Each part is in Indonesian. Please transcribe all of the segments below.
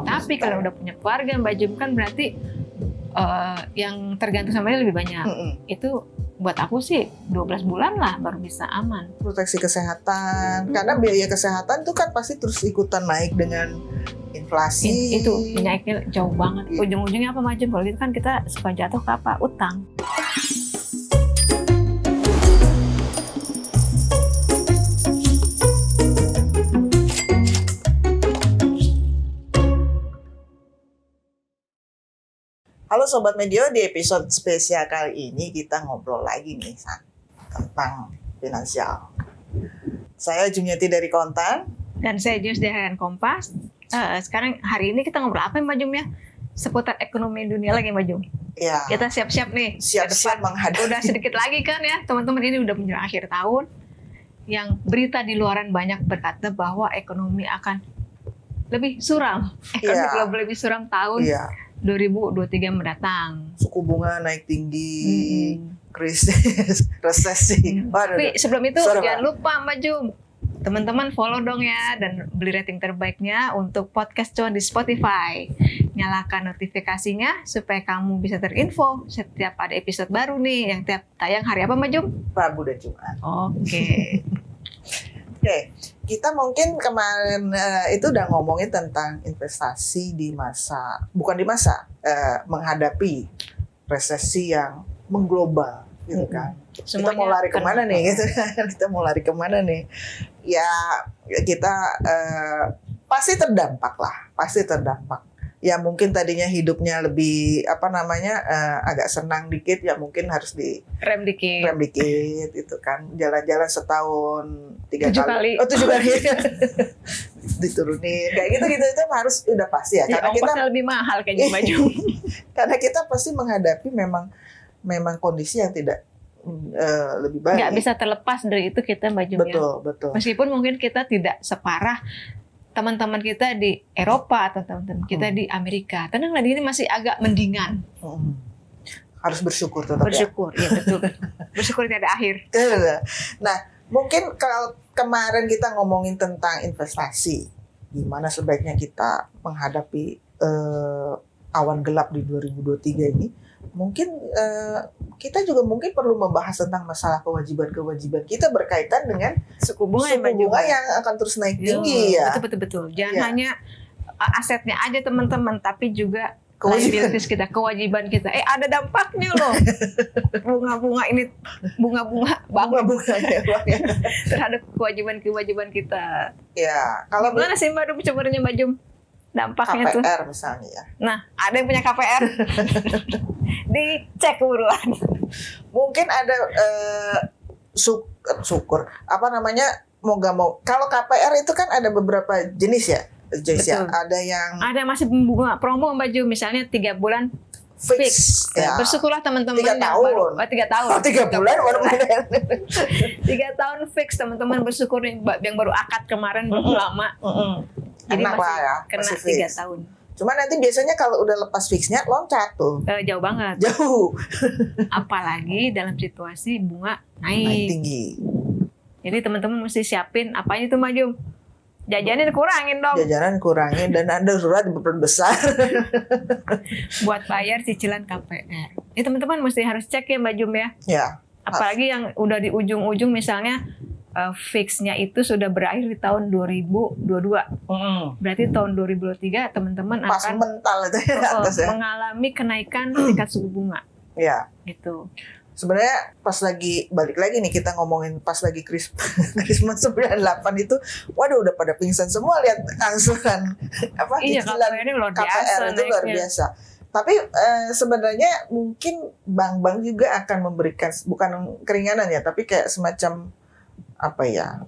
Tapi kalau udah punya keluarga Mbak Jum kan berarti yang tergantung sama dia lebih banyak. Itu buat aku sih 12 bulan lah baru bisa aman. Proteksi kesehatan, karena biaya kesehatan tuh kan pasti terus ikutan naik dengan inflasi. Itu naiknya jauh banget. Ujung-ujungnya apa Mbak Jum? Kalau gitu kan kita suka jatuh ke apa? Utang. Halo Sobat Medio, di episode spesial kali ini kita ngobrol lagi nih tentang finansial. Saya Jumyati dari Kontan. Dan saya Jus dari Harian Kompas. Sekarang hari ini kita ngobrol apa Mbak Jum ya? Seputar ekonomi dunia lagi Mbak Jum. Ya. Kita siap-siap nih. Siap-siap menghadapi. Udah sedikit lagi kan ya teman-teman, ini udah menjelang akhir tahun. Yang berita di luaran banyak berkata bahwa ekonomi akan lebih suram. Ekonomi global lebih suram tahun 2023 mendatang. Suku bunga naik tinggi, krisis, resesi. Tapi sebelum itu jangan lupa Mbak Jum, teman-teman follow dong ya dan beli rating terbaiknya untuk podcast Cuan di Spotify. Nyalakan notifikasinya supaya kamu bisa terinfo setiap ada episode baru nih yang tiap tayang hari apa Mbak Jum? Rabu dan Jumat. Oke. Oke, kita mungkin kemarin itu udah ngomongin tentang investasi di masa, bukan di masa, menghadapi resesi yang mengglobal, gitu kan. Semuanya kita mau lari kemana nih, gitu kan? Kita mau lari kemana nih? Ya, kita pasti terdampak lah, pasti terdampak. Ya mungkin tadinya hidupnya lebih agak senang dikit, ya mungkin harus di rem dikit itu kan, jalan-jalan setahun 3 kali. 7 kali diturunin kayak gitu itu harus udah pasti ya, karena kita lebih mahal kayaknya baju. Karena kita pasti menghadapi memang kondisi yang tidak lebih baik. Nggak bisa terlepas dari itu kita Mbak Jum. Betul. Meskipun mungkin kita tidak separah teman-teman kita di Eropa atau teman-teman kita di Amerika. Tenanglah, ini masih agak mendingan. Harus bersyukur tetap. Bersyukur, ya betul. Bersyukur tidak ada akhir. Nah, mungkin kalau kemarin kita ngomongin tentang investasi, gimana sebaiknya kita menghadapi awan gelap di 2023 ini, mungkin kita juga mungkin perlu membahas tentang masalah kewajiban-kewajiban kita berkaitan dengan suku bunga yang akan terus naik tinggi ya. Betul. Jangan hanya asetnya aja teman-teman, tapi juga liabilities kita, kewajiban kita. Ada dampaknya loh. Bunga-bunga terhadap kewajiban kita. Ya, kalau gimana sih Mbak Jum sebenarnya Mbak Jum? Dampaknya KPR misalnya ya. Nah, ada yang punya KPR. Dicek buruan. Mungkin ada syukur. Mau gak mau. Kalau KPR itu kan ada beberapa jenis ya. Joyce ya. Ada masih bunga promo Mbak Ju, misalnya 3 bulan fix. Ya. Bersyukurlah teman-teman 3 tahun. 3 tahun. 3 bulan baru 3 tahun fix teman-teman, bersyukur yang baru akad kemarin belum lama. Jadi enak masih lah ya, kena masih 3 tahun. Cuma nanti biasanya kalau udah lepas fixnya loncat tuh. Jauh banget. Jauh. Apalagi dalam situasi bunga naik tinggi. Jadi teman-teman mesti siapin apanya tuh Mbak Jum? Jajanin kurangin dong. Jajanan kurangin dan Anda surat diperbesar. Buat bayar cicilan KPR. Teman-teman mesti harus cek ya Mbak Jum ya. Ya. Apalagi yang udah di ujung-ujung misalnya fixnya itu sudah berakhir di tahun 2022. Berarti tahun 2023 teman-teman akan mental itu mengalami kenaikan tingkat suku bunga. Ya. Gitu. Sebenarnya pas lagi balik lagi nih kita ngomongin pas lagi Christmas 98 itu, waduh udah pada pingsan semua lihat angsuran cicilan KPR itu luar biasa. Tapi sebenarnya mungkin bank-bank juga akan memberikan bukan keringanan ya, tapi kayak semacam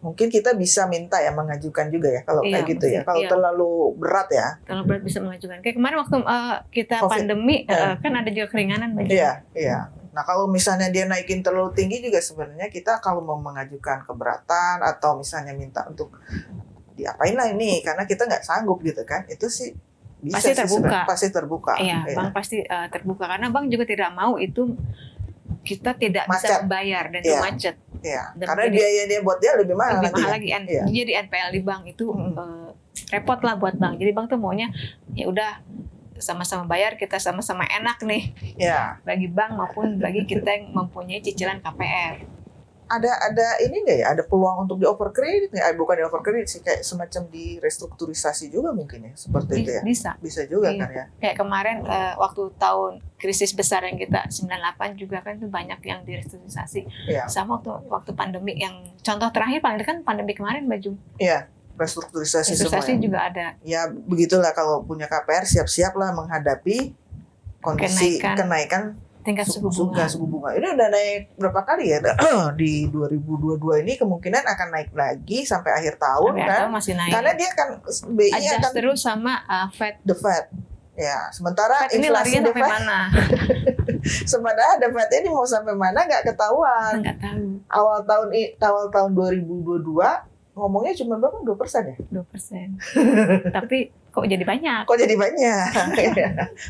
mungkin kita bisa minta ya, mengajukan juga ya kalau kayak gitu ya. Kalau terlalu berat ya. Terlalu berat bisa mengajukan. Kayak kemarin waktu kita COVID, pandemi kan ada juga keringanan Mbak. Iya. Nah kalau misalnya dia naikin terlalu tinggi juga sebenarnya kita kalau mau mengajukan keberatan atau misalnya minta untuk diapain lah ini karena kita nggak sanggup gitu kan, itu sih bisa pasti terbuka. Iya, bank pasti terbuka karena bank juga tidak mau itu kita tidak bisa membayar dan itu macet. Iya. Karena biaya dia buat dia lebih mahal lagi. Jadi NPL di bank itu repot lah buat bank. Jadi bank tuh maunya ya udah sama-sama bayar, kita sama-sama enak nih. Ya. Bagi bank maupun bagi kita yang mempunyai cicilan KPR. Ada ini nggak ya? Ada peluang untuk di overcredit nggak? Bukan di overcredit sih, kayak semacam di restrukturisasi juga mungkin ya, seperti itu ya. Bisa juga Iya. kan ya. Kayak kemarin waktu tahun krisis besar yang kita 98 juga kan itu banyak yang direstrukturisasi. Iya. Sama waktu pandemi yang contoh terakhir paling dekat pandemi kemarin Baju. Iya. Restrukturisasi semua. Restrukturisasi juga ada. Ya begitulah, kalau punya KPR siap-siaplah menghadapi kondisi kenaikan tingkat suku bunga. Ini udah naik berapa kali ya? Di 2022 ini kemungkinan akan naik lagi sampai akhir tahun kan? Masih naik. Karena dia kan BI adjust akan terus sama Fed. The Fed. Ya, sementara Fed ini inflasi larinya The sampai Fed, mana? sementara The Fed ini mau sampai mana nggak ketahuan. Nggak tahu. Awal tahun 2022 ngomongnya cuma berapa? 2% ya? 2%. Tapi kok jadi banyak? Kok jadi banyak?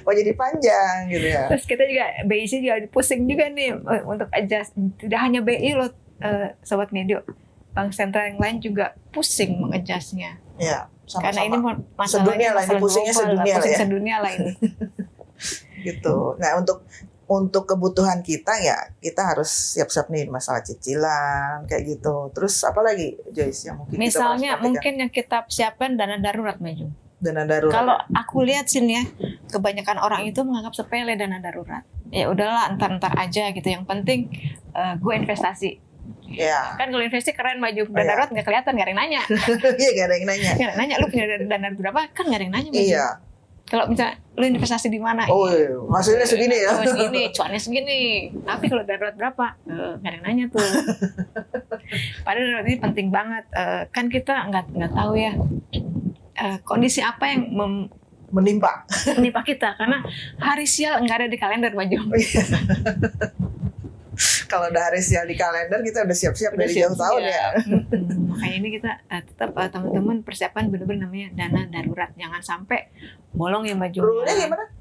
Kok jadi panjang gitu ya? Terus kita juga, BIC juga pusing juga nih untuk adjust. Tidak hanya BI loh, Sobat Medio. Bank sentral yang lain juga pusing mengadjustnya. Ya, sama-sama. Karena ini masalahnya ini pusingnya sedunia lah ya. Sedunia lah ini. Gitu. Nah, untuk kebutuhan kita ya kita harus siap-siap nih masalah cicilan kayak gitu. Terus apa lagi Joyce yang mungkin misalnya mungkin yang kita siapkan dana darurat Maju. Dana darurat. Kalau aku lihat sih nih ya, kebanyakan orang itu menganggap sepele dana darurat. Ya udahlah entar aja gitu. Yang penting gue investasi. Ya. Kan kalau investasi keren Maju. Dana darurat nggak kelihatan, nggak ada yang nanya. Iya, nggak ada yang nanya. Nggak ada yang nanya lu punya dana darurat berapa? Kan nggak ada yang nanya Maju. Iya. Kalau misalnya lu investasi di mana? Oh, iya. Hasilnya segini ya. Segini, cuannya segini. Tapi kalau darurat berapa? Nggak ada yang nanya tuh. Padahal darurat ini penting banget. Kan kita nggak tahu ya kondisi apa yang menimpa kita. Karena hari sial nggak ada di kalender Baju. Kalau udah hari sial di kalender kita udah siap-siap dari jauh tahun ya. Makanya ini kita tetap teman-teman persiapan benar-benar namanya dana darurat. Jangan sampai bolong ya Baju. Rule-nya gimana?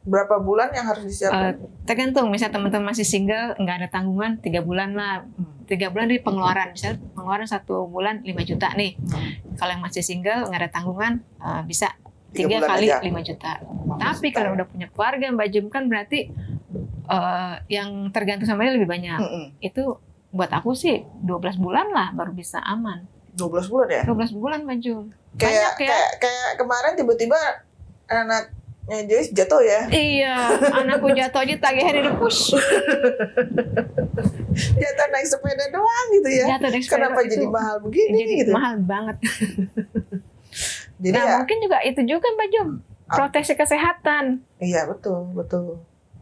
Berapa bulan yang harus disiapkan? Tergantung, misalnya teman-teman masih single, nggak ada tanggungan 3 bulan lah. 3 bulan dari pengeluaran, misalnya pengeluaran 1 bulan 5 juta nih. Kalau yang masih single, nggak ada tanggungan, bisa 3 kali aja. 5 juta. Tapi kalau udah punya keluarga Mbak Jum kan berarti yang tergantung sama dia lebih banyak. Itu buat aku sih 12 bulan lah baru bisa aman. 12 bulan ya? 12 bulan Mbak Jum. Kayak kemarin tiba-tiba anak Joyce jatuh ya? Iya, anakku jatuh aja tagihannya di-push. Jatuh naik sepeda doang gitu ya? Jatuh naik sepeda. Kenapa jadi mahal begini jadi gitu? Mahal banget. Jadi nah, mungkin juga itu juga Mbak Jum, proteksi kesehatan. Iya, betul.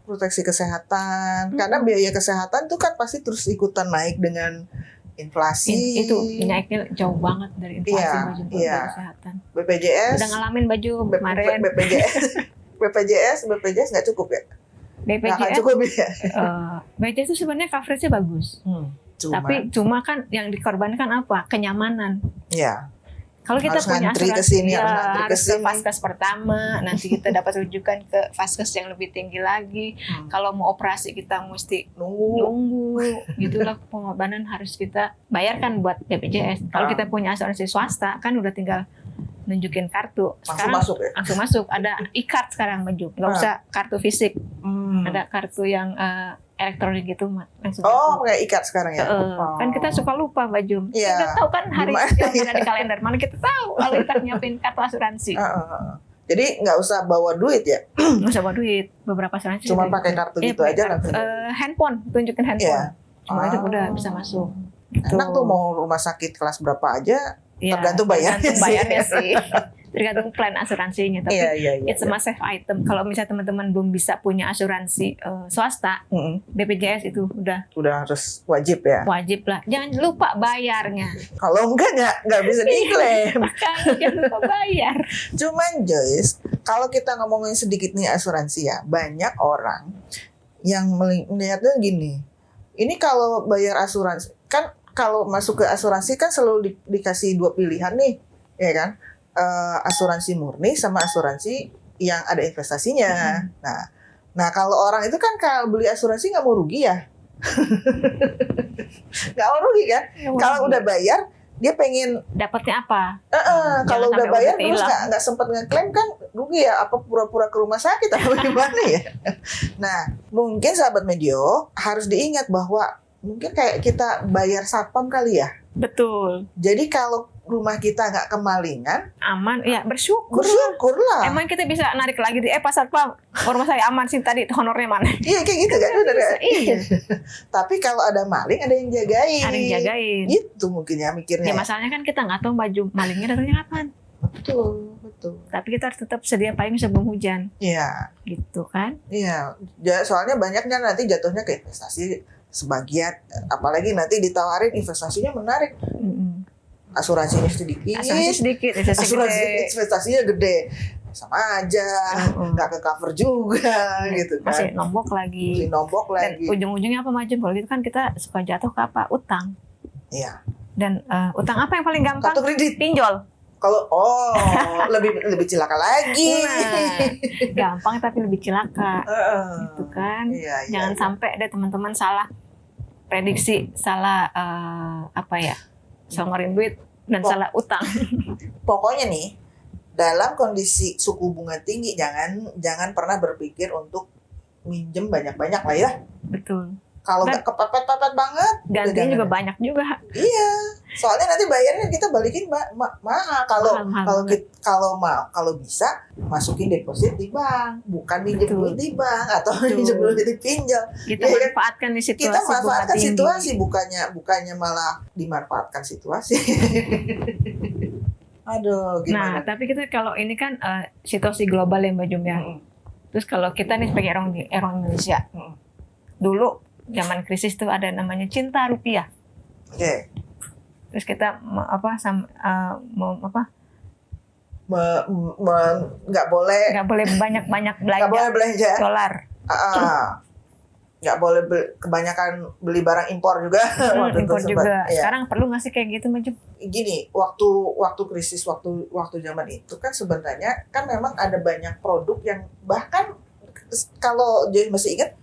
Proteksi kesehatan. Karena biaya kesehatan tuh kan pasti terus ikutan naik dengan inflasi. Itu naiknya jauh banget dari inflasi Mbak Jum, kesehatan. BPJS udah ngalamin Mbak Jum kemarin. BPJS nggak cukup ya? BPJS cukup ya? BPJS itu sebenarnya coverage-nya bagus. Tapi cuma kan yang dikorbankan apa? Kenyamanan. Iya. Kalau kita harus punya asuransi, harus ke vaskes pertama, nanti kita dapat rujukan ke vaskes yang lebih tinggi lagi. Kalau mau operasi kita mesti nunggu. Gitulah pengorbanan harus kita bayarkan buat BPJS. Kalau kita punya asuransi swasta kan udah tinggal nunjukin kartu. Sekarang langsung masuk. Ada e-card sekarang Baju. Nggak usah kartu fisik. Ada kartu yang elektronik gitu langsung. Kayak e-card sekarang ya. Kan kita suka lupa Baju. Iya. Kita tahu kan hari yang ada di kalender. Mana kita tahu kalau kita nyiapin kartu asuransi. Jadi nggak usah bawa duit ya? Nggak usah bawa duit. Beberapa asuransi. Cuma pakai kartu gitu aja langsung. Handphone, tunjukin handphone. Itu udah bisa masuk. Enak tuh, mau rumah sakit kelas berapa aja. Tergantung bayarnya sih. Tergantung plan asuransinya. Tapi it's a must have item. Kalau misalnya teman-teman belum bisa punya asuransi swasta, BPJS itu udah harus wajib ya. Wajib lah. Jangan lupa bayarnya. Kalau enggak nggak bisa diklaim. Makanya jangan lupa bayar. Cuman Joyce, kalau kita ngomongin sedikit nih asuransi ya, banyak orang yang melihatnya gini. Ini kalau bayar asuransi kan, kalau masuk ke asuransi kan selalu dikasih 2 pilihan nih, ya kan? Asuransi murni sama asuransi yang ada investasinya. Nah kalau orang itu kan kalau beli asuransi nggak mau rugi ya, nggak mau rugi kan? Kalau udah bayar Iya. dia pengen Dapatnya apa? kalau Jangan udah sampai bayar obatnya terus hilang. nggak sempat ngeklaim kan rugi ya, apa pura-pura ke rumah sakit atau gimana ya. Nah mungkin sahabat Medio harus diingat bahwa mungkin kayak kita bayar satpam kali ya. Betul. Jadi kalau rumah kita nggak kemalingan, Aman, ya bersyukur. bersyukurlah. Emang kita bisa narik lagi di Pak Satpam, rumah saya aman sih tadi, honornya mana? Iya kayak gitu kan, bener ya? Iya. Tapi kalau ada maling ada yang jagain. Ada yang jagain. Gitu mungkin ya mikirnya. Ya masalahnya kan kita nggak tahu baju malingnya datangnya kapan. Betul. Tapi kita harus tetap sedia payung sebelum hujan, Iya, gitu kan? iya. Soalnya banyaknya nanti jatuhnya ke investasi sebagian, apalagi nanti ditawarin investasinya menarik, Mm-mm. asuransinya sedikit, Asuransi sedikit, asuransi gede. investasinya gede, sama aja, Mm-mm. nggak ke cover juga, gitu kan. Masih nombok Masih lagi. nombok Dan lagi. ujung-ujungnya apa Majum? Kalau gitu kan kita suka jatuh ke apa? Utang. Iya. Dan utang apa yang paling gampang? Kartu kredit. Pinjol. Kalau lebih cilaka lagi. Nah, gampang tapi lebih cilaka. Gitu kan? Iya, iya, Jangan iya. sampai ada teman-teman salah prediksi, salah salah ngeluarin duit dan Oh. salah utang. Pokoknya nih, dalam kondisi suku bunga tinggi jangan pernah berpikir untuk minjem banyak-banyak lah ya. Betul. Kalau Dan- nggak kepepet-pepet banget, Gantinya udah juga jangan. banyak juga. Iya, soalnya nanti bayarnya kita balikin mahal. Mahal Kalau bisa masukin deposit di bank, bukan minjem Betul. duit di bank atau Betul. minjem duit di pinjol. Kita Iya, manfaatkan di situasi Kita bunga manfaatkan tinggi. situasi, bukannya malah dimanfaatkan situasi. Aduh, Nah, gimana? tapi kita kalau ini kan situasi global ya Mbak Jum ya. Mm-mm. Terus kalau kita nih sebagai orang Indonesia, Mm-mm. dulu zaman krisis tuh ada namanya cinta rupiah. Oke. Terus kita mau Nggak boleh nggak boleh banyak-banyak nggak boleh belanja belanja. dolar. Nggak boleh kebanyakan beli barang impor juga. Waktu itu Impor sempat. juga. Iya. Sekarang perlu nggak sih kayak gitu Mbak Jum? Gini, waktu krisis waktu zaman itu kan sebenarnya kan memang ada banyak produk yang bahkan kalau jadi masih ingat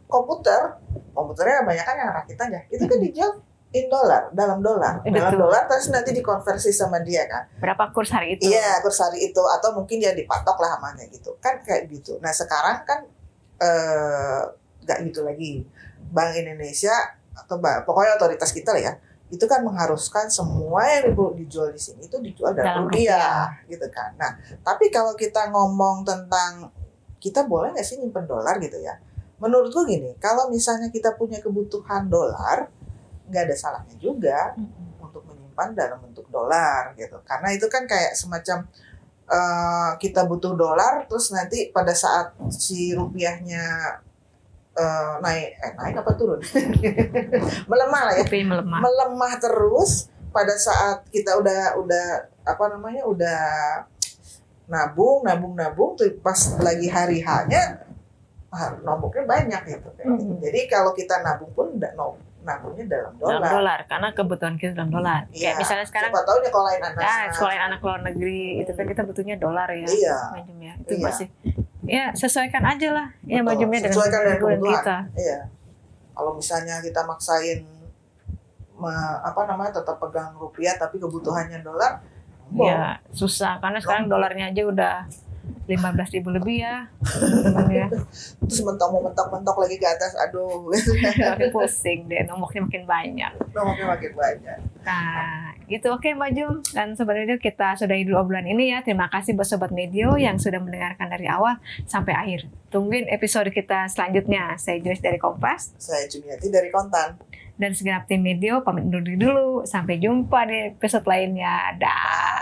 komputernya banyak kan yang rakitan ya itu kan dijual dalam dolar Betul. terus nanti dikonversi sama dia kan. Berapa kurs hari itu? Iya, kurs hari itu atau mungkin dia dipatok lah amanya gitu kan kayak gitu. Nah sekarang kan nggak gitu lagi. Bank Indonesia atau pokoknya otoritas kita lah ya itu kan mengharuskan semua yang dijual di sini itu dijual dalam rupiah gitu kan. Nah tapi kalau kita ngomong tentang kita boleh nggak sih nyimpen dolar gitu ya? Menurutku gini, kalau misalnya kita punya kebutuhan dolar nggak ada salahnya juga untuk menyimpan dalam bentuk dolar gitu. Karena itu kan kayak semacam kita butuh dolar, terus nanti pada saat si rupiahnya naik apa turun, melemah lah ya, Rupiah melemah. melemah terus pada saat kita udah udah nabung tuh pas lagi hari H-nya nomboknya banyak gitu. Jadi kalau kita nabung pun nabungnya dalam Dalam dolar. dolar, karena kebutuhan kita dalam dolar. Iya. Kayak misalnya sekarang Siapa tahu nyekolahin anak. sekolahin anak luar negeri itu kan kita butuhnya dolar ya. Iya. Mbak Jum ya. Itu Iya. masih ya sesuaikan aja lah ya Mbak Betul. Jumnya dengan Sesuaikan dengan kebutuhan. kita. Iya. Kalau misalnya kita maksain tetap pegang rupiah tapi kebutuhannya dolar, Ya susah karena sekarang dolarnya aja udah 15.000 lebih ya. Teman ya. terus mentok lagi ke atas, aduh, Makin pusing deh, nomornya makin banyak. nomornya makin banyak. Nah, gitu oke Mbak Jum. Dan Sobat Medio kita sudahi dulu obrolan ini ya. Terima kasih buat Sobat Medio yang sudah mendengarkan dari awal sampai akhir. Tungguin episode kita selanjutnya. Saya Joyce dari Kompas. Saya Jumiati dari Kontan. Dan segenap tim Medio pamit undur diri dulu. Sampai jumpa di episode lainnya. Dah.